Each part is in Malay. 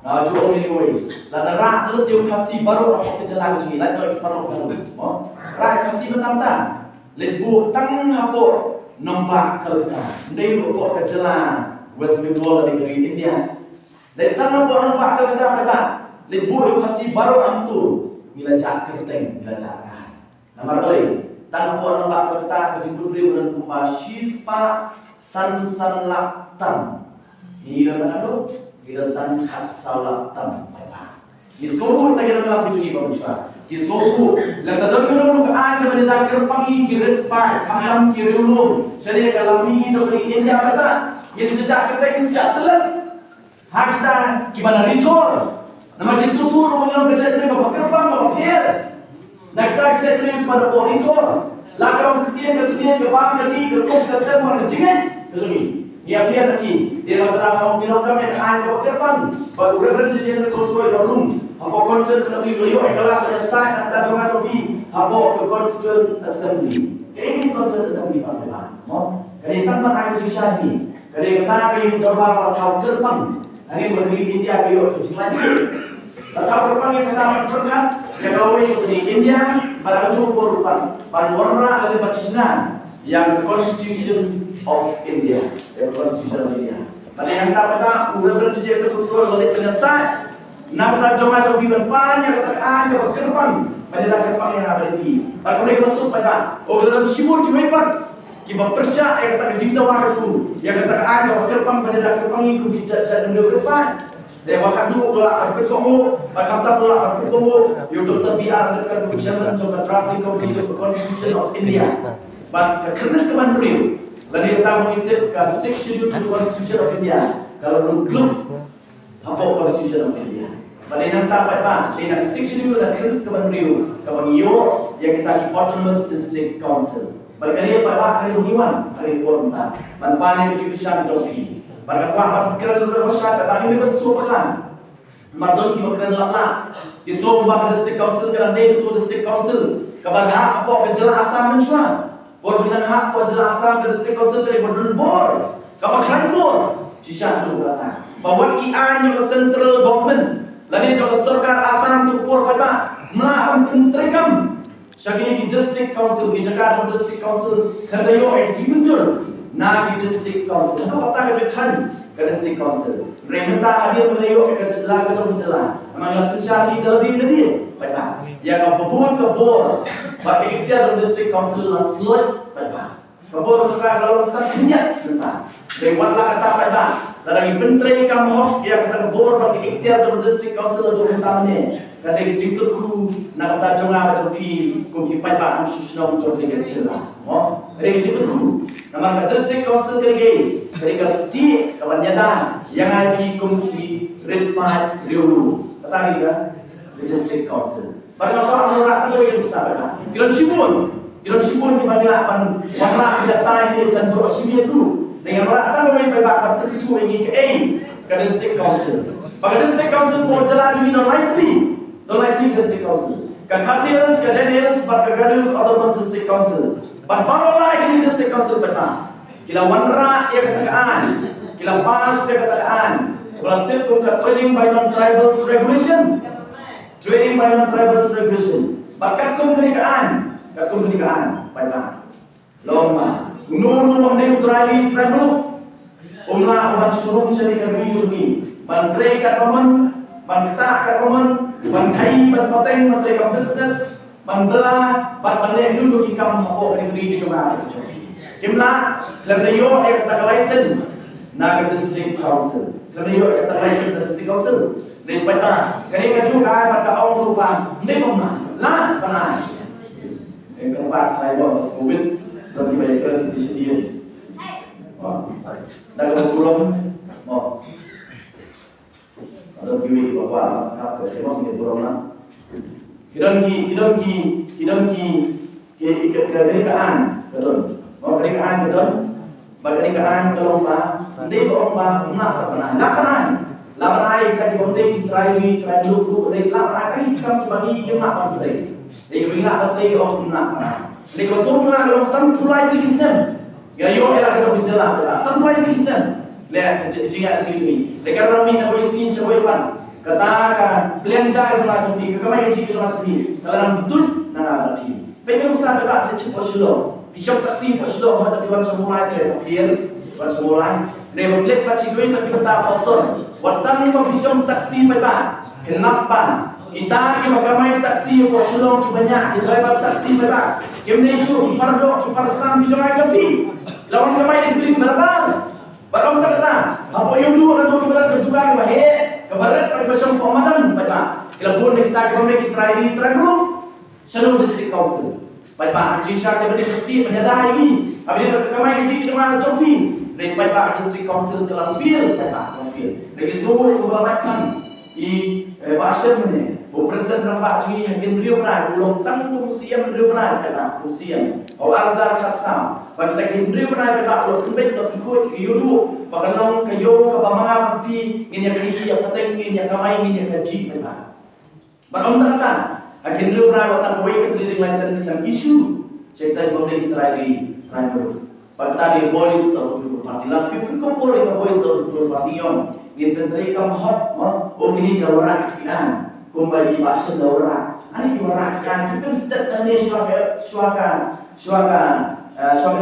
Nah, jual ini woi. Lalu rak lu dia kasih baru apa kejelang sini. Lalu kita perlu kamu. Rak kasih betam-betam. Lebu tang hapo nombak kelka. Dia lupa kejelang West Bengal dari India. Lebu tang hapo nombak kelka apa? Lebu dia kasih baru amtu. Mila cak kerteng, mila cak kan. Nomor lain. Tang hapo nombak kelka kejemput beri bulan kumpa shispa san laktam. Ini dah tahu. Kita tan khas salap tam apa. Kisobu tak kira dalam itu ni bangsa. Kisobu, lalu dalam ke air kepada kerpangi kirit pai, kalam kirulum. Jadi kalau minggu tu dari India apa? Yang sejak kita ini sejak telan. Hak kita gimana ritor? Nama disutur orang kerja dari bapa kerpang bapa kir. Nak kita kerja dari kepada bapa ritor. Lalu ketian ke bang keti ke kok ke semua kejingan. Betul. Ya biar lagi dia antara kaum binokam yang air bapa kerpang. Baru orang kerja dari kosoi dalam. Apa concern assembly beliau adalah assign antara jemaat topi apa ke constituent assembly. Ini concern assembly parlemen. Jadi tanpa ada disahdi. Jadi kita di dorbar atau kerpang. Ini menteri India beliau kejilan. Atau kerpang yang kita berkat kalau di India pada ujung perubahan warna dari Pakistan yang Constitution of India, Constitution of India. Pada yang tak ada udah kerja itu khusus oleh penyelesaian. Nampak jemaah topi banyak katakan ke kerpang, pada kerpang yang ada di. Kalau mereka masuk pada, dalam sibuk di hebat. Kibat persya yang kata jinta waktu, yang kata ada kerpang pada kerpang itu bisa jadi depan. Dan bahkan dulu pelak berketemu, bahkan tak pelak berketemu, yang doktor biar dekat kebijakan untuk drafting committee of Constitution of India. But kerana keman beliau, lalu kita mengintip ke section to Constitution of India. Kalau belum klub, apa Constitution of India? Pada yang tak apa, di nak section itu nak keman beliau, keman iyo yang kita Autonomous District Council. Berkali apa hari Iwan, hari Purna, panpan yang kejurusan topi. Pada apa kerana luar masyarakat, tapi ini betul bukan. Mardon kita kerana lama. Di Slovak District Council kerana itu District Council. Kabar hak apa kejelasan mencuat. Bor dengan hak apa kejelasan District Council dari Bordun Bor. Kabar klan Bor. Sisa itu berata. Bawa kian yang central government. Lalu juga सरकार आसाम के ऊपर पैदा ना हम इंतरिकम शकिनी की district council की जगह डिस्ट्रिक्ट काउंसिल खरदयो एक्टिविटर ना की डिस्ट्रिक्ट काउंसिल हम पता है खन के डिस्ट्रिक्ट काउंसिल रेमता हादिर मलयो के ला के तो जला हमारा संचारी जल्दी नहीं पैदा या का बबून का बोर बाकी इख्तियार डिस्ट्रिक्ट काउंसिल ना स्लोट पैदा बबूर juga kalau mesti punya tentang lewat lah kata पैदा Dari menteri kamu yang kata bor bagi ikhtiar dalam district council untuk mentamnya. Kata jingkut kru nak kata jonga macam di kuki pai institutional untuk dikecil lah. Dari jingkut kru. Nama district council kerja. Mereka setiap kebanyakan yang ada di kuki red part riulu. Kata ni kan district council. Bagaimana orang itu yang besar kan? Kiran sibun di mana warna data ini dan berosimen dulu. Dengan orang akan memiliki bakat peristiwa ini ke ke district council. Bagi district council pun jalan juga non lightly district council. Ke Khasians, ke Jadians, ke Gadus Autonomous District Council. Baru lagi district council peta. Kila wanra ia katakan, kila pas ia katakan. Berarti pun ke training by non-tribals regulation. Training by non-tribals regulation. Bakat komunikaan, peta. Loma. Gunung memang utrali tribal. Umlah orang suruh seni kami ini. Menteri government, menteri government, menteri berpateng, menteri business, membela, balik dulu ikam apa negeri di Jemaah itu. Kimlah, kerana kata license, nak district council. Kerana kata license district council. Dari peta, kerana juga kata orang berubah, ni mana? Lah, mana? Yang keempat, tribal COVID. Bagi banyak orang sedia. Dah kemudian, ada kiwi bawa masak ke semua ni borongna. Kidon ki kerekaan, betul. Mau kerekaan betul. Kerekaan kalau dia orang lapan air kan dikontek try dulu lapan air kan bagi dia nak bagi. Dia bagi nak bagi orang nak. Jadi kalau semua kalau sampai di Islam, ya yo era kita berjalan, sampai di Islam, lihat jika di sini. Lepas kami nak beri sini sebagai pan, katakan pilihan jaga sama tapi kekamai gaji sama tapi kalau betul nang tapi pengen usaha kita cepat silo bishop taksi pas silo ada tuan semula itu clear tuan semula ne memilih pasti duit tapi kita pasor watan mo bishop taksi pa kenapa kita ke makamai taksi pas silo banyak di driver taksi pa kemne isu fardo farsam bijongai tapi lawan kamai dibeli berapa barang kata apa yang dulu ada kebenaran juga bahe kebenaran pada pasang pemadan baca kelabun kita kembali kita try dulu Shalom District Council baca jisha dia mesti menyadari apabila kamai gaji kita mau copi dari baca District Council telah feel lagi semua kebahagiaan di bahasa mana Presiden Rampak Cui yang beliau pernah belum tanggung siam beliau pernah kata siam awal zakat sam bagi tak beliau pernah kata belum tumpet belum ikut yudu pakanong kayo kabamanga pi nginya kahi yang penting nginya kamai nginya kaji kata barang kata akhir beliau pernah kata koi ke driving license kan isu cerita boleh kita lagi driver pada tadi voice of the party lah people kumpul ke voice of the party yang intentri kam hot oh kini orang kian kembali bahasa daurah. Ani kiwara kan kita step ane suaka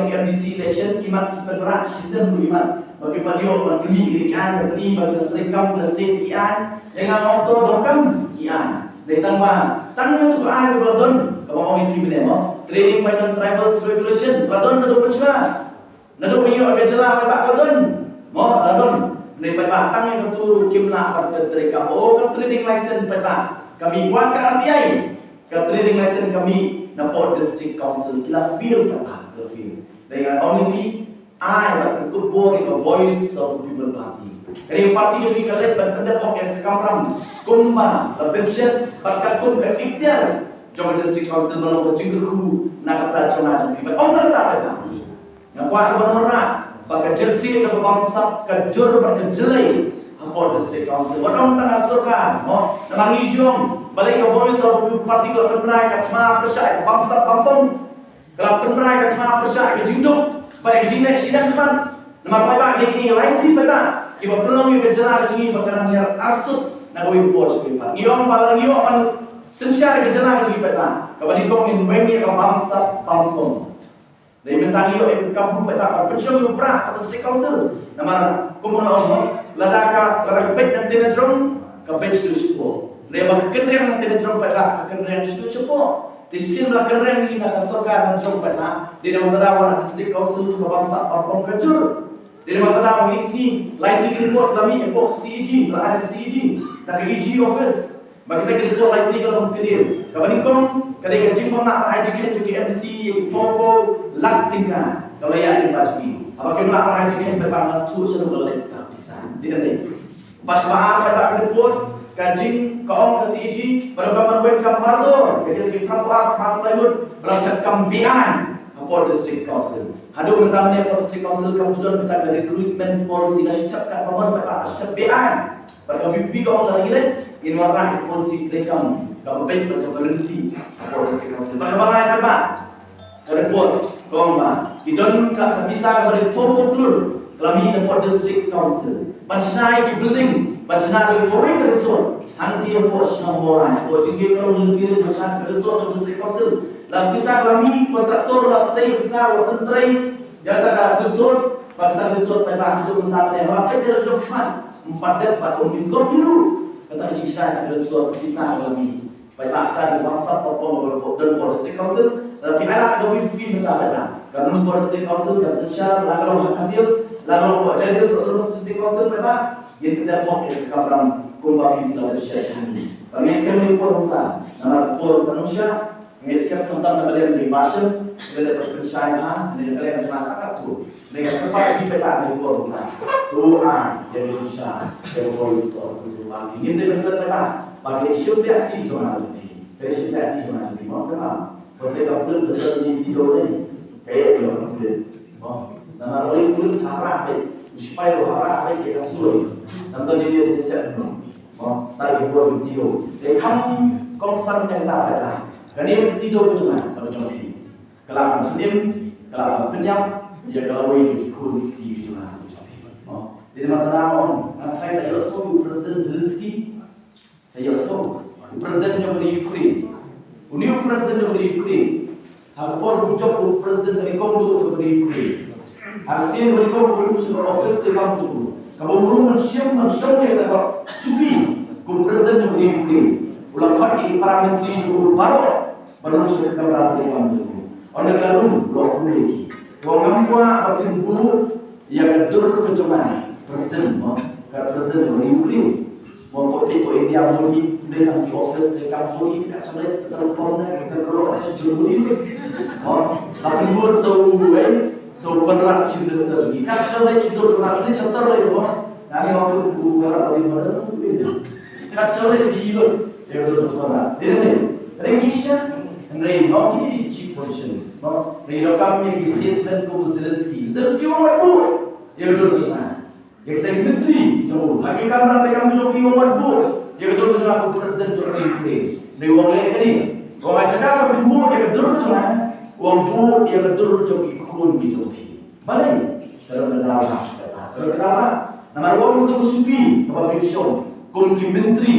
yang MDC election kimat kita berat sistem beriman. Bagi beliau bagi kian bagi rekam bersih kian dengan auto dokam kian. Ditambah tanggung tu kian beladon kalau mau ini benda trading by tribal regulation beladon nado percuma. Nado iyo agak jelas pak beladon. Mau beladon Nih Pak tang yang betul kimna pada mereka ke trading license Pak kami buat ke RTI ke trading license kami Napot District Council kita feel Pak feel dengan only I but good boy the voice of the people party jadi parti yang kita lihat pada pokok yang kekamram kumba berpensiun berkakum ke ikhtiar Jawa District Council belum berjinggu nak kata cuma tapi orang tak ada yang kuat benar Baka jersey ke bangsa ke jur berkejelai Hampo District Council Wadong tengah surga Namang hijau Balik ke voice of parti ke penberai ke cuma persyak ke bangsa kampung Kalau penberai ke cuma persyak ke jinduk Balik ke jinak sidang depan Namang baik ini lain di baik Iba pelong iba jelah ke jingi Baka nangir asut Nagawin bos ke depan Ngiyong bala ngiyong akan sensyar ke jelah ke jingi baik Kabalik kong inwengi ke bangsa kampung Dari mentang iyo ke kampung pada percuma yo prak atau District Council nama komunal ladaka bet nanti na drum ka bet tu sipo reba kenreng nanti na drum pada kenreng tu sipo tisin la kenreng ni na kasokar na drum pada di nama tadawan District Council ka bangsa papong kajur di nama tadawan isi light report kami epok CEG la CEG tak EG office bagi kita report light legal kedir kabaningkong kadang kadang pun nak educate juga MC popo laktinga kalau ya ini pasti apa kena nak educate berpangas tu sudah boleh tak bisa tidak deh pas bahar pada report kajing kaum ke CG pada kapan web kamardo jadi kita prapuar prapuar berangkat kambian apa District Council hadu mentamnya District Council kamu sudah kita dari recruitment policy dah setiap kat pamar pada setiap BI pada VP kamu lagi deh ini warna policy rekam kamu baik macam berhenti District Council bagaimana Pak report komba idon ka bisa report konklur kami report District Council pancnai di building pancnai di korek resort hanti report nombor ko jingge kalau lentir pancnai resort District Council la bisa kami kontraktor la saya bisa menteri jata ka resort pada resort pada resort staf yang apa dia jokman 4 dan 4 umum biru kata jisa resort bisa kami baik akan bangsa popong dan District Council tapi anak kami pimpin mentara karena District Council dan secara lalu hasil lalu jadi District Council mereka yang tidak mau kekamram kumpul di dalam syariah ini kami sekarang report nama report manusia kami sekarang tentang nama yang berbahasa kita berpercaya dengan kalian yang mengatakan tu dengan tempat di peta report doa jadi bisa jadi voice of the Lord ini dengan peta bagi syukur hati jurnal ini dari syukur hati jurnal ini mau kenal kalau kita belum betul di tidur ini kayak orang belum nama orang belum harap supaya harap kita sulit nanti dia bisa tadi buat tidur kamu konsern yang tak ada kan tidur cuma kalau cuma ini kalau pendiam kalau penyam ya kalau itu ikut tidur cuma jadi mata nama saya tak ada semua Presiden Zelensky Ayo so, Presiden dari Ukraine. Uniu Presiden dari Ukraine. Hagpor bujok Presiden dari Kongo dari Ukraine. Hasil dari Kongo bujok office dari Kongo. Kamu burung mensiam yang ada cuti. Kum Presiden dari Ukraine. Ulang kali para menteri juga baru sudah keberadaan dari Kongo. Orang lalu blok lagi. Orang apa makin buruk yang dur kecuali Presiden, Presiden dari Ukraine. Mau itu India mudi datang di office di kampung ini sampai teleponnya kita kalau ada sebelum itu tapi buat so kontrak sudah strategi kan sampai sudah kontrak ini sasar lagi nanti waktu kontrak dari mana kan sampai di itu ya sudah kontrak ini Regisha Rey hockey chief positions Rey kami di statesman ko Zelensky orang bu ya sudah kontrak yang saya menteri, lagi kamera mereka menjadi orang buat. Yang kedua macam aku presiden Jokowi Ukraine. Dari orang lain kan ini. Orang cakap apa buat yang kedua macam orang buat yang kedua Jokowi Kun di Jokowi. Balik kalau berdawa. Kalau berdawa, nama orang itu supi apa pension. Kun ki menteri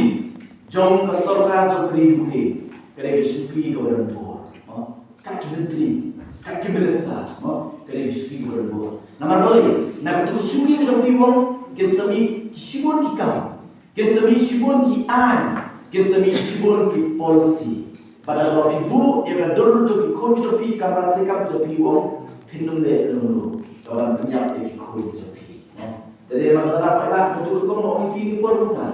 jom ke sorga Jokowi Ukraine. Kerana supi kau orang buat. Kaki menteri, kaki minister. Kerana supi kau orang buat. Nama lagi, nak tu suri macam ni wong, kita sami sibun ki kam, kita sami sibun ki an, kita sami sibun ki policy. Pada waktu itu, ia kador tu ki kau macam pi kamera mereka macam pi wong, pinum deh dulu, orang banyak ki kau macam pi. Jadi masalah apa? Macam tu kau mau ini pun bukan.